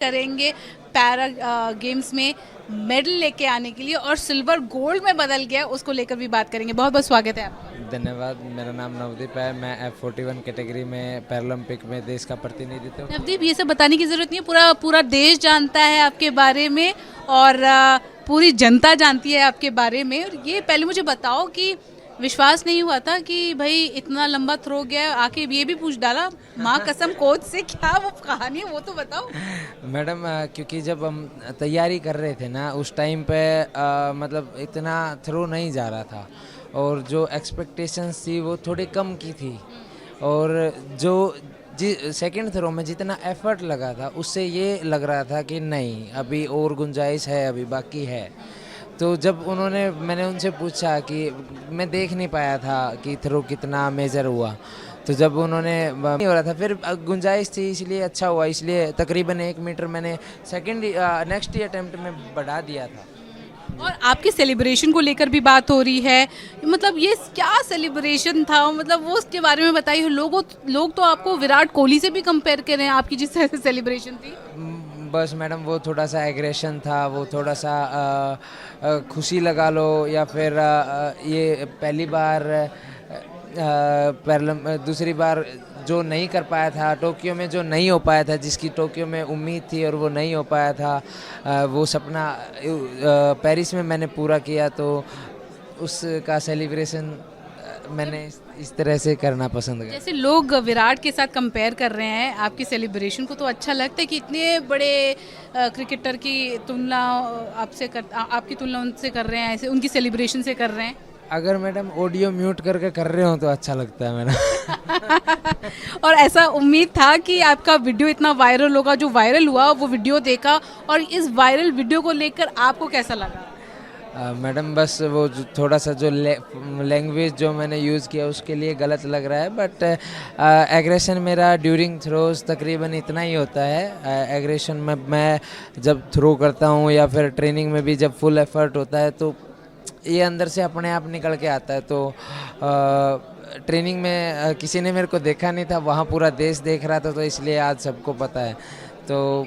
करेंगे para games में medal लेके आने के लिए और सिल्वर गोल्ड में बदल गया उसको लेकर भी बात करेंगे। बहुत बहुत स्वागत है आपका। धन्यवाद। मेरा नाम नवदीप है। मैं F41 कैटेगरी में पैरालंपिक में देश का प्रतिनिधित्व। नवदीप, ये सब बताने की जरूरत नहीं है, पूरा पूरा देश जानता है आपके बारे में और पूरी जनता जानती है आपके बारे में। और ये पहले मुझे बताओ कि विश्वास नहीं हुआ था कि भाई इतना लंबा थ्रो गया, आके ये भी पूछ डाला माँ कसम कोच से, क्या वो कहानी है वो तो बताओ। मैडम क्योंकि जब हम तैयारी कर रहे थे ना उस टाइम पे मतलब इतना थ्रो नहीं जा रहा था और जो एक्सपेक्टेशंस थी वो थोड़ी कम की थी और जो सेकंड थ्रो में जितना एफर्ट लगा था उससे ये लग रहा था कि नहीं अभी और गुंजाइश है, अभी बाकी है। तो जब मैंने उनसे पूछा कि मैं देख नहीं पाया था कि थ्रो कितना मेजर हुआ, तो जब उन्होंने नहीं हो रहा था फिर गुंजाइश थी इसलिए अच्छा हुआ, इसलिए तकरीबन 1 मीटर मैंने सेकंड नेक्स्ट अटेम्प्ट में बढ़ा दिया था। और आपके सेलिब्रेशन को लेकर भी बात हो रही है, मतलब ये क्या सेलिब्रेशन था, मतलब वो उसके बारे में बताइए। लोग तो आपको विराट कोहली से भी कंपेयर कर रहे हैं, आपकी जिस तरह से सेलिब्रेशन थी। बस मैडम वो थोड़ा सा एग्रेशन था, वो थोड़ा सा खुशी लगा लो या फिर ये पहली बार दूसरी बार जो नहीं कर पाया था टोक्यो में, जो नहीं हो पाया था, जिसकी टोक्यो में उम्मीद थी और वो नहीं हो पाया था, वो सपना पेरिस में मैंने पूरा किया। तो उसका सेलिब्रेशन मैंने इस तरह से करना पसंद किया। जैसे लोग विराट के साथ कंपेयर कर रहे हैं आपकी सेलिब्रेशन को, तो अच्छा लगता है कि इतने बड़े क्रिकेटर की तुलना आपकी तुलना उनसे कर रहे हैं, ऐसे उनकी सेलिब्रेशन से कर रहे हैं। अगर मैडम ऑडियो म्यूट करके कर रहे हो तो अच्छा लगता है मैडम। और ऐसा उम्मीद था कि आपका वीडियो इतना वायरल होगा, जो वायरल हुआ वो वीडियो देखा, और इस वायरल वीडियो को लेकर आपको कैसा लगा? मैडम बस वो थोड़ा सा जो लैंग्वेज जो मैंने यूज़ किया उसके लिए गलत लग रहा है, बट एग्रेशन मेरा ड्यूरिंग थ्रोज तकरीबन इतना ही होता है। एग्रेशन में मैं जब थ्रो करता हूँ या फिर ट्रेनिंग में भी जब फुल एफर्ट होता है तो ये अंदर से अपने आप निकल के आता है। तो ट्रेनिंग में किसी ने मेरे को देखा नहीं था, वहाँ पूरा देश देख रहा था, तो इसलिए आज सबको पता है। तो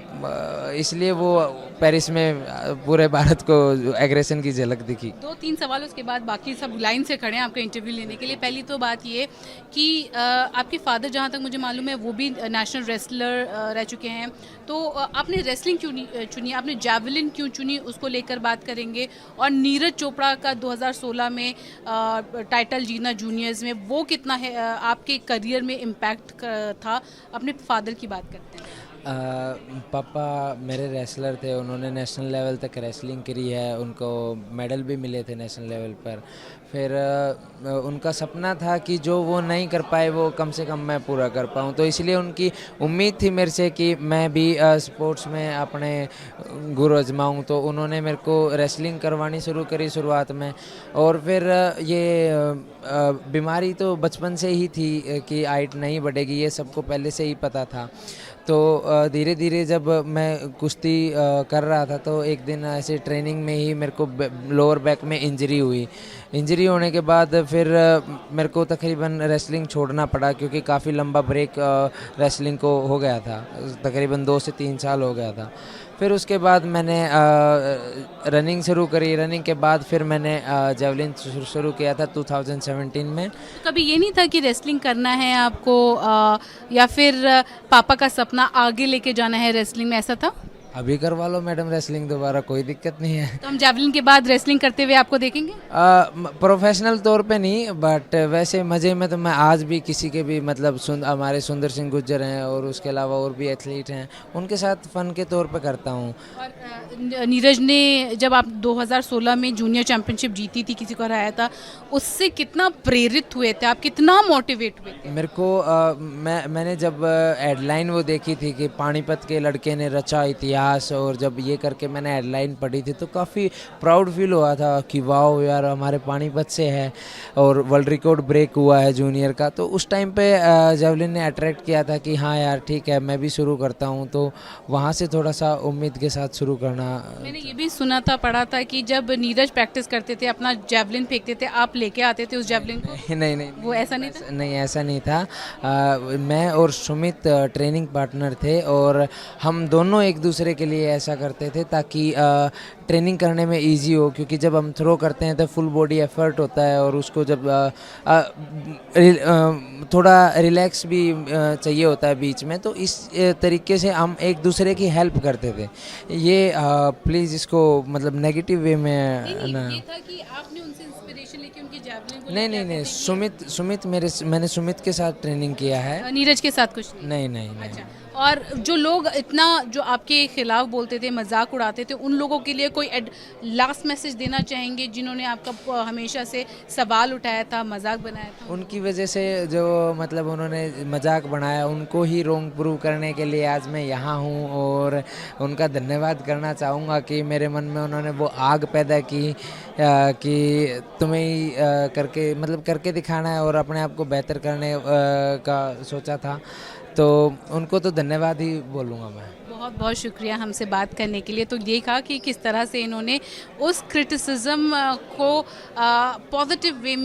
इसलिए वो पेरिस में पूरे भारत को एग्रेशन की झलक दिखी। 2-3 सवाल उसके बाद बाकी सब लाइन से खड़े हैं आपका इंटरव्यू लेने के लिए। पहली तो बात ये कि आपके फादर, जहाँ तक मुझे मालूम है, वो भी नेशनल रेसलर रह चुके हैं, तो आपने रेसलिंग क्यों नहीं चुनी, आपने जैवलिन क्यों चुनी, उसको लेकर बात करेंगे। और नीरज चोपड़ा का 2016 में टाइटल जीतना जूनियर्स में, वो कितना है आपके करियर में इम्पैक्ट था। अपने फादर की बात करते हैं। पापा मेरे रेसलर थे, उन्होंने नेशनल लेवल तक रेसलिंग करी है, उनको मेडल भी मिले थे नेशनल लेवल पर। फिर उनका सपना था कि जो वो नहीं कर पाए वो कम से कम मैं पूरा कर पाऊँ, तो इसलिए उनकी उम्मीद थी मेरे से कि मैं भी स्पोर्ट्स में अपने गुरु आजमाऊँ। तो उन्होंने मेरे को रेसलिंग करवानी शुरू करी शुरुआत में। और फिर ये बीमारी तो बचपन से ही थी कि हाइट नहीं बढ़ेगी, ये सबको पहले से ही पता था। तो धीरे धीरे जब मैं कुश्ती कर रहा था तो एक दिन ऐसे ट्रेनिंग में ही मेरे को लोअर बैक में इंजरी हुई। इंजरी होने के बाद फिर मेरे को तकरीबन रेसलिंग छोड़ना पड़ा, क्योंकि काफ़ी लंबा ब्रेक रेसलिंग को हो गया था, तकरीबन 2 से 3 साल हो गया था। फिर उसके बाद मैंने रनिंग शुरू करी, रनिंग के बाद फिर मैंने जेवलिन शुरू किया था 2017 में। कभी ये नहीं था कि रेसलिंग करना है आपको, या फिर पापा का सपना आगे लेके जाना है रेसलिंग में, ऐसा था? अभी करवा लो मैडम रेसलिंग दोबारा, कोई दिक्कत नहीं है। तो हम जैवलिन के बाद रेसलिंग करते हुए आपको देखेंगे? प्रोफेशनल तौर पे नहीं, बट वैसे मज़े में तो मैं आज भी किसी के भी मतलब हमारे सुंदर सिंह गुर्जर हैं और उसके अलावा और भी एथलीट हैं, उनके साथ फ़न के तौर पे करता हूँ। और नीरज ने जब आप 2016 में जूनियर चैंपियनशिप जीती थी, किसी को हराया था, उससे कितना प्रेरित हुए थे आप, कितना मोटिवेट हुए थे? मेरे को मैंने जब हेडलाइन वो देखी थी कि पानीपत के लड़के ने रचा इतिहास, क्लास, और जब ये करके मैंने हेडलाइन पढ़ी थी तो काफ़ी प्राउड फील हुआ था कि वाओ यार हमारे पानीपत से है और वर्ल्ड रिकॉर्ड ब्रेक हुआ है जूनियर का। तो उस टाइम पे जेवलिन ने अट्रैक्ट किया था कि हाँ यार ठीक है मैं भी शुरू करता हूँ, तो वहाँ से थोड़ा सा उम्मीद के साथ शुरू करना। मैंने ये भी सुना था, पढ़ा था कि जब नीरज प्रैक्टिस करते थे अपना जेवलिन फेंकते थे, आप लेके आते थे उस जेवलिन को? नहीं नहीं, वो ऐसा नहीं था? नहीं ऐसा नहीं था। मैं और सुमित ट्रेनिंग पार्टनर थे और हम दोनों एक दूसरे के लिए ऐसा करते थे ताकि ट्रेनिंग करने में इजी हो, क्योंकि जब हम थ्रो करते हैं तो फुल बॉडी एफर्ट होता है और उसको जब थोड़ा रिलैक्स भी चाहिए होता है बीच में, तो इस तरीके से हम एक दूसरे की हेल्प करते थे। ये प्लीज़ इसको मतलब नेगेटिव वे में ना। ये था कि आपने उनसे इंस्पिरेशन लेके उनकी जेवलिन को नहीं लेके नहीं नहीं, आते थे कि- सुमित मैंने सुमित के साथ ट्रेनिंग किया है। नीरज के साथ कुछ नहीं? नहीं नहीं नहीं। अच्छा, और जो लोग इतना जो आपके खिलाफ बोलते थे, मजाक उड़ाते थे, उन लोगों के लिए कोई लास्ट मैसेज देना चाहेंगे जिन्होंने आपका हमेशा से सवाल उठाया था, मजाक बनाया था? उनकी वजह से जो मतलब उन्होंने मजाक बनाया उनको ही रोंग प्रूव करने के लिए आज मैं यहाँ हूँ, और उनका धन्यवाद करना चाहूँगा कि मेरे मन में उन्होंने वो आग पैदा की कि तुम्हें ही करके मतलब करके दिखाना है और अपने आप को बेहतर करने का सोचा था, तो उनको तो धन्यवाद ही बोलूँगा मैं। बहुत बहुत शुक्रिया हमसे बात करने के लिए। तो ये कहा कि किस तरह से इन्होंने उस क्रिटिसिज्म को पॉजिटिव वे